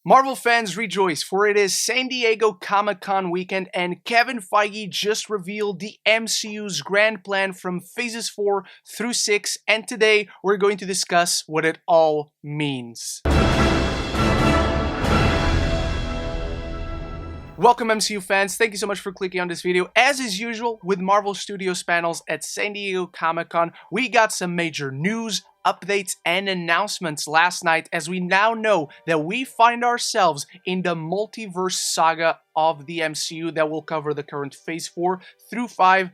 Marvel fans rejoice, for it is San Diego Comic-Con weekend and Kevin Feige just revealed the MCU's grand plan from phases 4 through 6, and today we're going to discuss what it all means. Welcome MCU fans, thank you so much for clicking on this video. As is usual with Marvel Studios panels at San Diego Comic-Con, we got some major news, updates, and announcements last night, as we now know that we find ourselves in the Multiverse Saga of the MCU that will cover the current Phase 4 through 5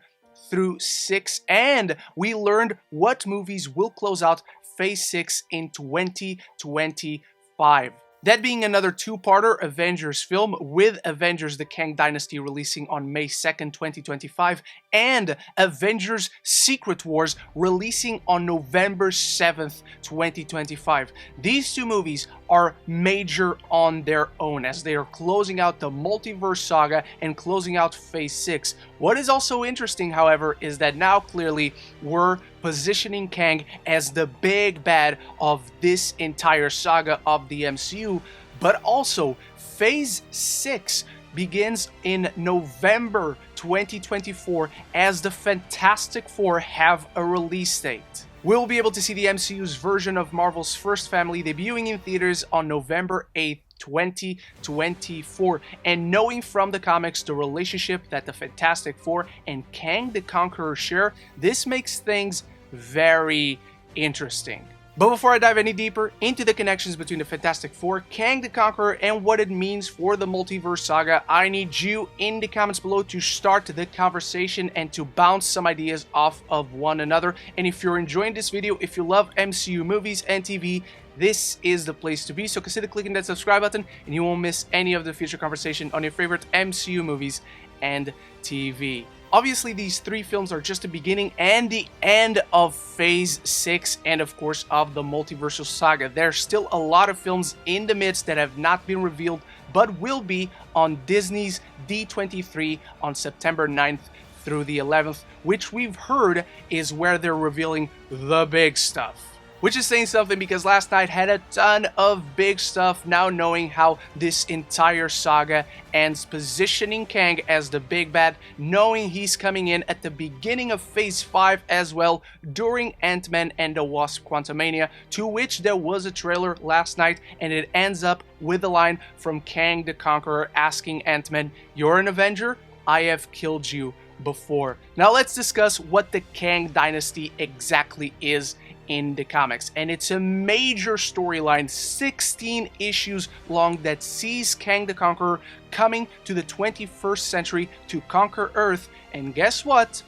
through 6, and we learned what movies will close out Phase 6 in 2025. That being another two-parter Avengers film, with Avengers the Kang Dynasty releasing on May 2nd, 2025, and Avengers Secret Wars releasing on November 7th, 2025. These two movies are major on their own, as they are closing out the Multiverse Saga and closing out Phase 6. What is also interesting, however, is that now clearly we're positioning Kang as the big bad of this entire saga of the MCU, but also Phase 6 begins in November 2024 as the Fantastic Four have a release date. We'll be able to see the MCU's version of Marvel's first family debuting in theaters on November 8th, 2024, and knowing from the comics the relationship that the Fantastic Four and Kang the Conqueror share, this makes things very interesting. But before I dive any deeper into the connections between the Fantastic Four, Kang the Conqueror, and what it means for the Multiverse Saga, I need you in the comments below to start the conversation and to bounce some ideas off of one another. And if you're enjoying this video, if you love MCU movies and TV, this is the place to be. So consider clicking that subscribe button and you won't miss any of the future conversation on your favorite MCU movies and TV. Obviously, these three films are just the beginning and the end of Phase 6 and, of course, of the Multiversal Saga. There's still a lot of films in the midst that have not been revealed, but will be on Disney's D23 on September 9th through the 11th, which we've heard is where they're revealing the big stuff. Which is saying something, because last night had a ton of big stuff, now knowing how this entire saga ends, positioning Kang as the big bad, knowing he's coming in at the beginning of Phase 5 as well, during Ant-Man and the Wasp Quantumania, to which there was a trailer last night, and it ends up with a line from Kang the Conqueror asking Ant-Man, "You're an Avenger? I have killed you before." Now let's discuss what the Kang Dynasty exactly is in the comics, and it's a major storyline, 16 issues long, that sees Kang the Conqueror coming to the 21st century to conquer Earth, and guess what?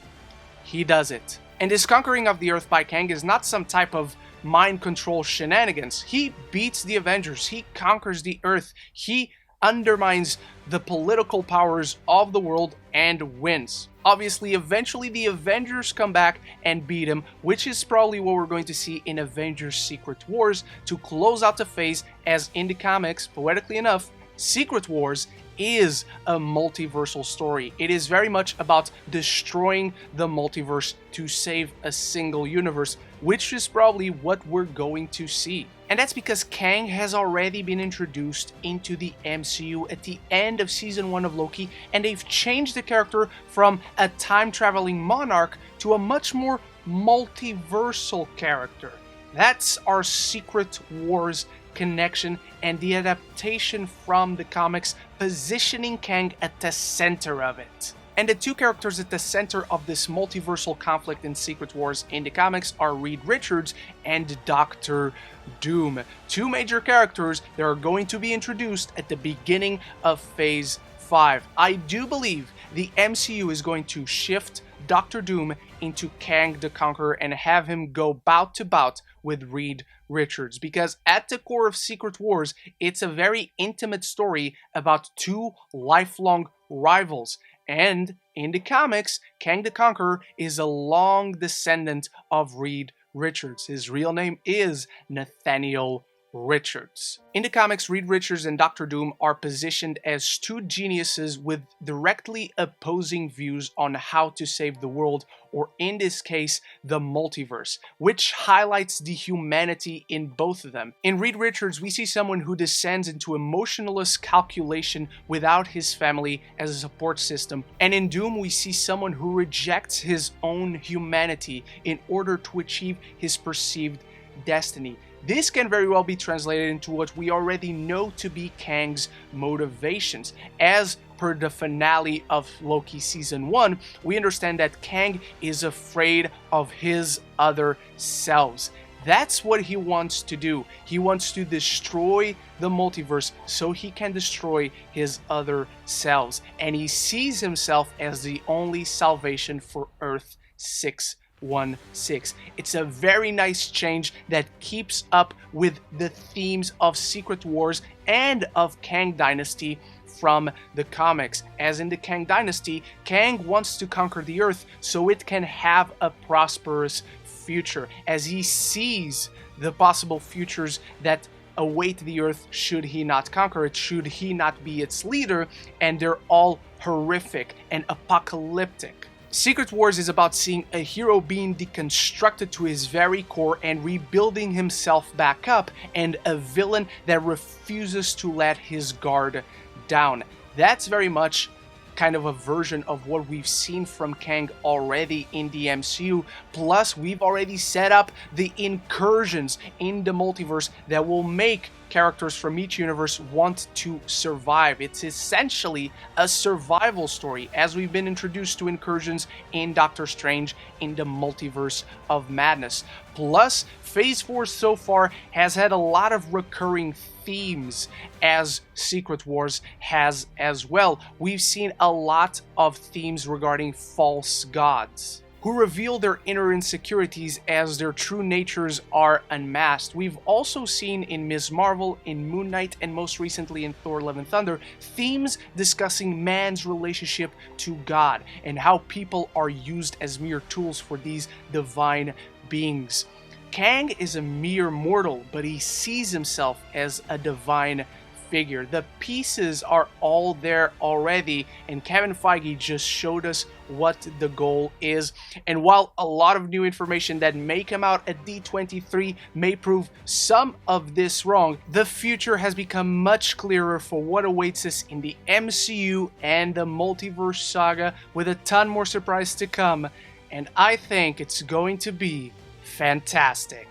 He does it. And this conquering of the Earth by Kang is not some type of mind control shenanigans. He beats the Avengers, he conquers the Earth, he undermines the political powers of the world and wins. Obviously, eventually the Avengers come back and beat him, which is probably what we're going to see in Avengers Secret Wars to close out the phase, as in the comics, poetically enough, Secret Wars is a multiversal story. It is very much about destroying the multiverse to save a single universe, which is probably what we're going to see. And that's because Kang has already been introduced into the MCU at the end of Season 1 of Loki, and they've changed the character from a time-traveling monarch to a much more multiversal character. That's our Secret Wars connection and the adaptation from the comics, positioning Kang at the center of it. And the two characters at the center of this multiversal conflict in Secret Wars in the comics are Reed Richards and Doctor Doom. Two major characters that are going to be introduced at the beginning of Phase 5. I do believe the MCU is going to shift Doctor Doom into Kang the Conqueror and have him go bout to bout with Reed Richards, because at the core of Secret Wars, it's a very intimate story about two lifelong rivals. And in the comics, Kang the Conqueror is a long descendant of Reed Richards. His real name is Nathaniel Richards. In the comics, Reed Richards and Doctor Doom are positioned as two geniuses with directly opposing views on how to save the world, or in this case, the multiverse, which highlights the humanity in both of them. In Reed Richards, we see someone who descends into emotionless calculation without his family as a support system, and in Doom, we see someone who rejects his own humanity in order to achieve his perceived destiny. This can very well be translated into what we already know to be Kang's motivations. As per the finale of Loki Season 1, we understand that Kang is afraid of his other selves. That's what he wants to do. He wants to destroy the multiverse so he can destroy his other selves. And he sees himself as the only salvation for Earth 616. It's a very nice change that keeps up with the themes of Secret Wars and of Kang Dynasty from the comics. As in the Kang Dynasty, Kang wants to conquer the Earth so it can have a prosperous future, as he sees the possible futures that await the Earth should he not conquer it, should he not be its leader, and they're all horrific and apocalyptic. Secret Wars is about seeing a hero being deconstructed to his very core and rebuilding himself back up, and a villain that refuses to let his guard down. That's very much kind of a version of what we've seen from Kang already in the MCU, plus we've already set up the incursions in the multiverse that will make characters from each universe want to survive. It's essentially a survival story, as we've been introduced to incursions in Doctor Strange in the Multiverse of Madness. Plus, Phase 4 so far has had a lot of recurring themes, as Secret Wars has as well. We've seen a lot of themes regarding false gods, who reveal their inner insecurities as their true natures are unmasked. We've also seen in Ms. Marvel, in Moon Knight, and most recently in Thor: Love and Thunder, themes discussing man's relationship to God and how people are used as mere tools for these divine beings. Kang is a mere mortal, but he sees himself as a divine figure. The pieces are all there already, and Kevin Feige just showed us what the goal is. And while a lot of new information that may come out at D23 may prove some of this wrong, the future has become much clearer for what awaits us in the MCU and the Multiverse Saga, with a ton more surprise to come, and I think it's going to be fantastic.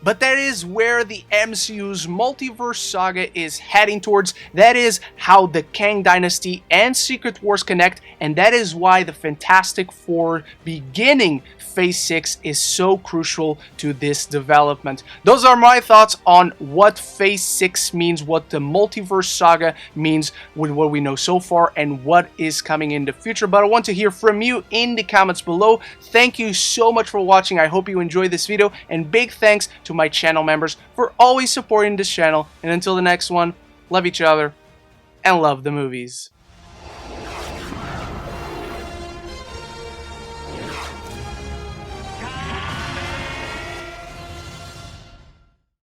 But that is where the MCU's Multiverse Saga is heading towards. That is how the Kang Dynasty and Secret Wars connect, and that is why the Fantastic Four beginning Phase 6 is so crucial to this development. Those are my thoughts on what Phase 6 means, what the Multiverse Saga means with what we know so far, and what is coming in the future. But I want to hear from you in the comments below. Thank you so much for watching. I hope you enjoyed this video, and big thanks to my channel members for always supporting this channel. And until the next one, love each other and love the movies.